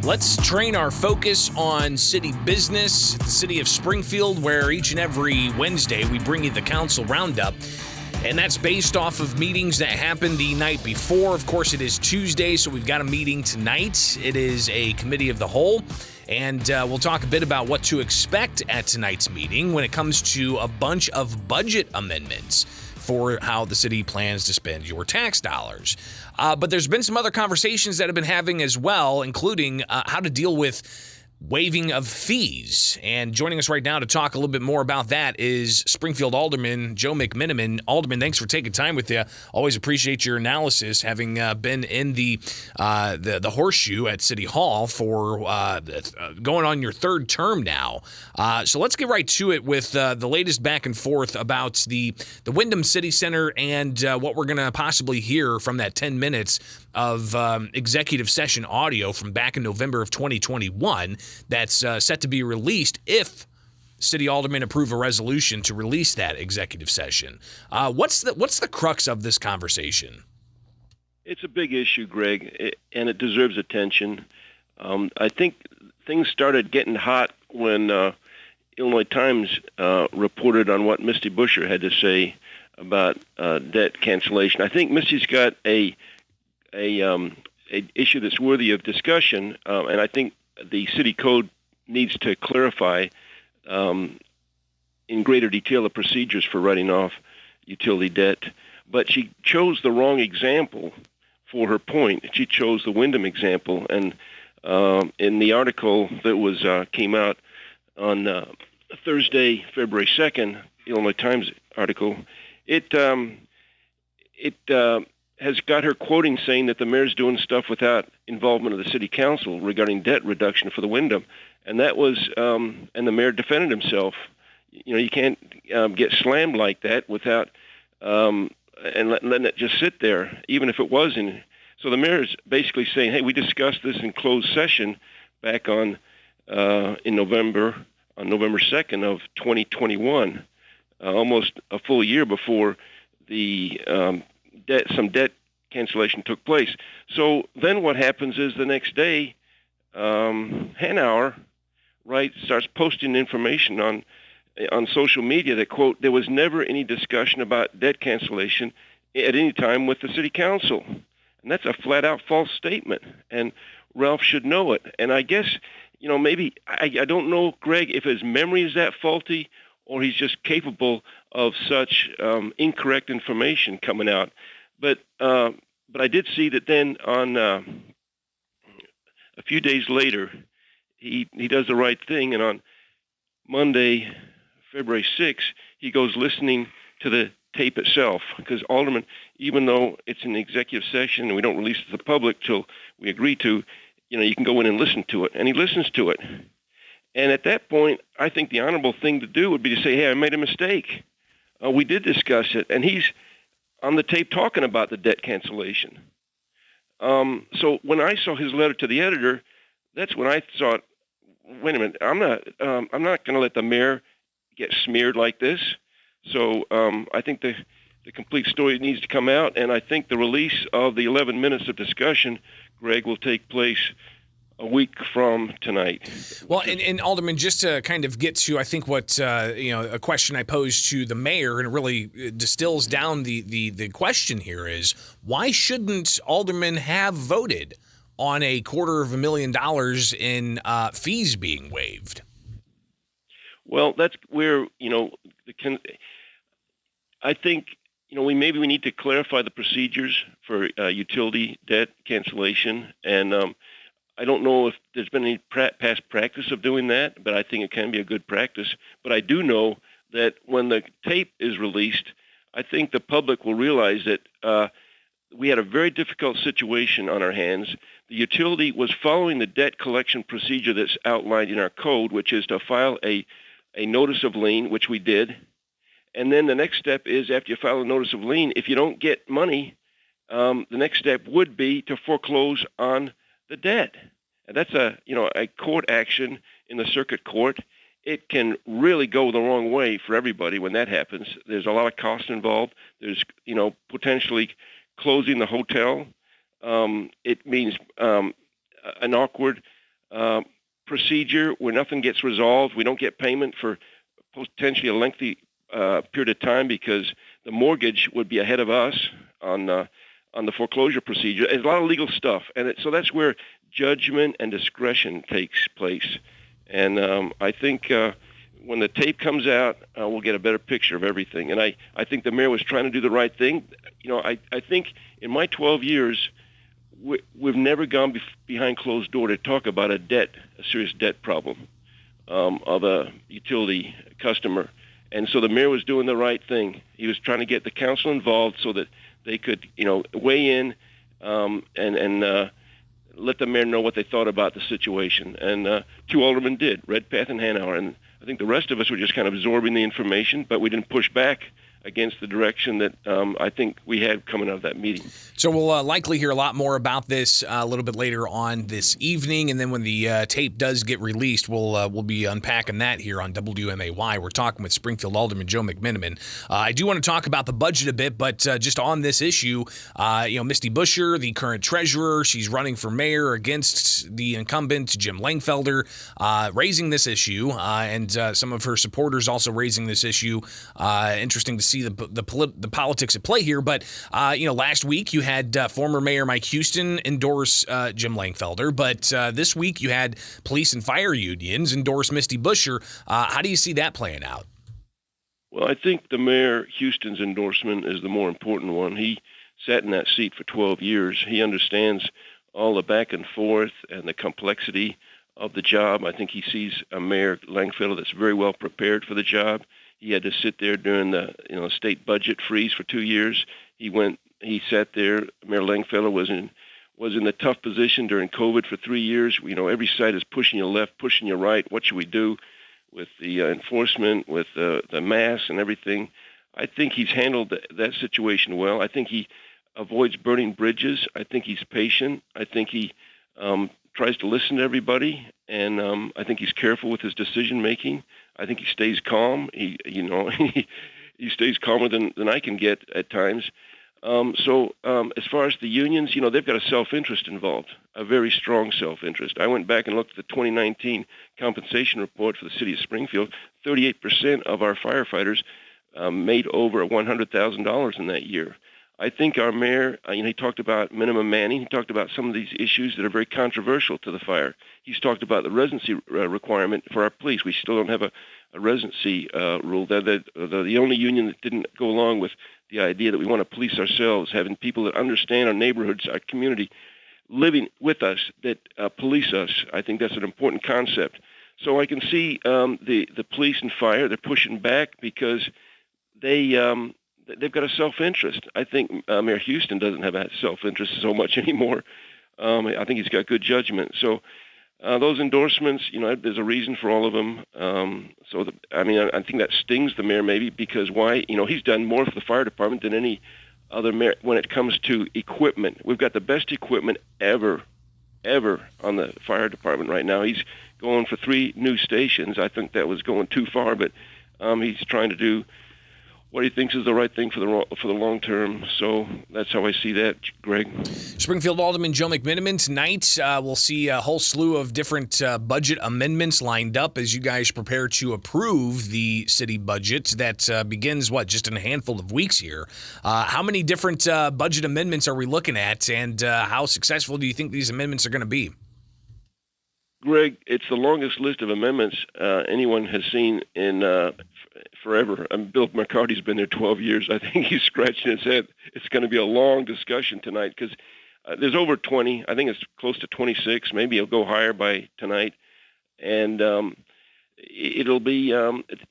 Let's train our focus on city business, the city of Springfield, where each and every Wednesday we bring you the council roundup. And that's based off of meetings that happened the night before. Of course, it is Tuesday, so we've got a meeting tonight. It is a committee of the whole. And we'll talk a bit about what to expect at tonight's meeting when it comes to a bunch of budget amendments for how the city plans to spend your tax dollars. But there's been some other conversations that have been having as well, including how to deal with waiving of fees. And joining us right now to talk a little bit more about that is Springfield Alderman Joe McMenamin. Alderman, thanks for taking time with you. Always appreciate your analysis, having been in the horseshoe at City Hall for going on your third term now. So let's get right to it with the latest back and forth about the Wyndham City Centre and what we're going to possibly hear from that 10 minutes of executive session audio from back in November of 2021 that's set to be released if city aldermen approve a resolution to release that executive session. What's the crux of this conversation? It's a big issue, Greg, and it deserves attention. I think things started getting hot when Illinois Times reported on what Misty Buscher had to say about debt cancellation. I think Misty's got a issue that's worthy of discussion, and I think the city code needs to clarify in greater detail the procedures for writing off utility debt. But she chose the wrong example for her point. She chose the Wyndham example, and in the article that was came out on Thursday, February 2nd, Illinois Times article, it has got her quoting saying that the mayor's doing stuff without involvement of the city council regarding debt reduction for the Wyndham. And that was, and the mayor defended himself. You know, you can't get slammed like that without, and letting it just sit there, even if it was in. So the mayor is basically saying, hey, we discussed this in closed session back on, in November, on November 2nd of 2021, almost a full year before the, some debt cancellation took place. So then what happens is the next day, Hanauer, right, starts posting information on social media that, quote, there was never any discussion about debt cancellation at any time with the city council. And that's a flat-out false statement, and Ralph should know it. And I guess, you know, maybe, I don't know, Greg, if his memory is that faulty or he's just capable of such incorrect information coming out. But I did see that then on a few days later, he does the right thing, and on Monday, February 6th, he goes listening to the tape itself, because Alderman, even though it's an executive session and we don't release it to the public till we agree to, you know, you can go in and listen to it, and he listens to it. And at that point, I think the honorable thing to do would be to say, hey, I made a mistake. We did discuss it, and he's on the tape talking about the debt cancellation. So when I saw his letter to the editor, that's when I thought, wait a minute, I'm not going to let the mayor get smeared like this. So I think the complete story needs to come out, and I think the release of the 11 minutes of discussion, Greg, will take place a week from tonight. Well, and Alderman, just to kind of get to, I think what a question I posed to the mayor, and it really distills down the question here is, why shouldn't aldermen have voted on $250,000 in fees being waived? Well, that's where I think we need to clarify the procedures for utility debt cancellation, and I don't know if there's been any past practice of doing that, but I think it can be a good practice. But I do know that when the tape is released, I think the public will realize that we had a very difficult situation on our hands. The utility was following the debt collection procedure that's outlined in our code, which is to file a notice of lien, which we did. And then the next step is, after you file a notice of lien, if you don't get money, the next step would be to foreclose on the debt. And that's a court action in the circuit court. It can really go the wrong way for everybody when that happens. There's a lot of cost involved. There's, potentially closing the hotel. It means an awkward procedure where nothing gets resolved. We don't get payment for potentially a lengthy period of time because the mortgage would be ahead of us on the foreclosure procedure. There's a lot of legal stuff, and so that's where judgment and discretion takes place. And I think when the tape comes out, we'll get a better picture of everything. And I think the mayor was trying to do the right thing. I think in my 12 years, we've never gone behind closed door to talk about a serious debt problem of a utility customer. And so the mayor was doing the right thing. He was trying to get the council involved so that they could, weigh in and let the mayor know what they thought about the situation. And 2 aldermen did, Redpath and Hanauer. And I think the rest of us were just kind of absorbing the information, but we didn't push back against the direction that I think we had coming out of that meeting. So we'll likely hear a lot more about this a little bit later on this evening, and then when the tape does get released, we'll be unpacking that here on WMAY. We're talking with Springfield Alderman Joe McMenamin. I do want to talk about the budget a bit, but just on this issue, Misty Buscher, the current treasurer, she's running for mayor against the incumbent Jim Langfelder, raising this issue, and some of her supporters also raising this issue. Interesting to see the politics at play here, but last week you had former Mayor Mike Houston endorse Jim Langfelder, but this week you had police and fire unions endorse Misty Buscher. How do you see that playing out? Well, I think the Mayor Houston's endorsement is the more important one. He sat in that seat for 12 years. He understands all the back and forth and the complexity of the job. I think he sees a Mayor Langfelder that's very well prepared for the job. He had to sit there during the state budget freeze for 2 years. He sat there. Mayor Langfelder was in the tough position during COVID for 3 years. Every side is pushing you left, pushing you right. What should we do with the enforcement, with the masks and everything? I think he's handled that situation well. I think he avoids burning bridges. I think he's patient. I think he tries to listen to everybody, and I think he's careful with his decision making. I think he stays calm. He he stays calmer than I can get at times. So as far as the unions, they've got a self-interest involved, a very strong self-interest. I went back and looked at the 2019 compensation report for the city of Springfield. 38% of our firefighters made over $100,000 in that year. I think our mayor, he talked about minimum manning. He talked about some of these issues that are very controversial to the fire. He's talked about the residency requirement for our police. We still don't have a residency rule. They're the only union that didn't go along with the idea that we want to police ourselves, having people that understand our neighborhoods, our community, living with us, that police us. I think that's an important concept. So I can see the police and fire, they're pushing back because they've got a self-interest. I think Mayor Houston doesn't have a self-interest so much anymore. I think he's got good judgment. So those endorsements, there's a reason for all of them. I think that stings the mayor maybe because why? He's done more for the fire department than any other mayor when it comes to equipment. We've got the best equipment ever on the fire department right now. He's going for 3 new stations. I think that was going too far, but he's trying to do what he thinks is the right thing for the long term. So that's how I see that, Greg. Springfield Alderman Joe McMenamin tonight. We'll see a whole slew of different budget amendments lined up as you guys prepare to approve the city budget that begins, just in a handful of weeks here. How many different budget amendments are we looking at, and how successful do you think these amendments are going to be? Greg, it's the longest list of amendments anyone has seen in forever. Bill McCarty's been there 12 years. I think he's scratching his head. It's going to be a long discussion tonight because there's over 20. I think it's close to 26. Maybe it'll go higher by tonight. And it'll be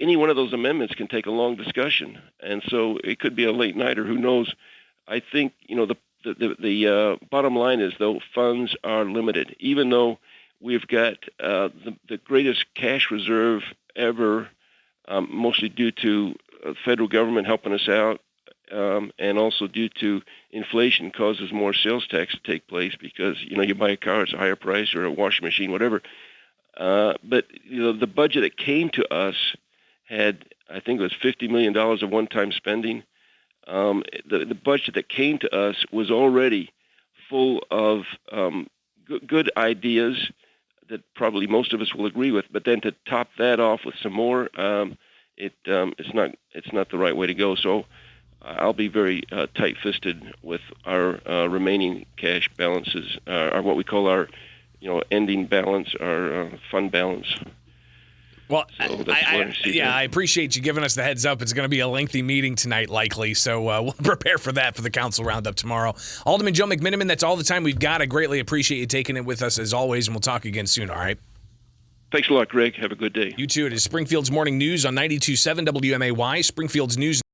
any one of those amendments can take a long discussion. And so it could be a late nighter. Who knows? I think, the bottom line is, though, funds are limited. Even though we've got the greatest cash reserve ever, mostly due to the federal government helping us out, and also due to inflation causes more sales tax to take place because, you buy a car, it's a higher price, or a washing machine, whatever. But, the budget that came to us had, I think it was $50 million of one-time spending. The budget that came to us was already full of good ideas that probably most of us will agree with. But then to top that off with some more, it's not the right way to go. So I'll be very tight-fisted with our remaining cash balances, or what we call our ending balance, our fund balance. Well, So I appreciate you giving us the heads up. It's going to be a lengthy meeting tonight, likely, so we'll prepare for that for the council roundup tomorrow. Alderman Joe McMenamin, that's all the time we've got. I greatly appreciate you taking it with us, as always, and we'll talk again soon, all right? Thanks a lot, Greg. Have a good day. You too. It is Springfield's Morning News on 92.7 WMAY, Springfield's News.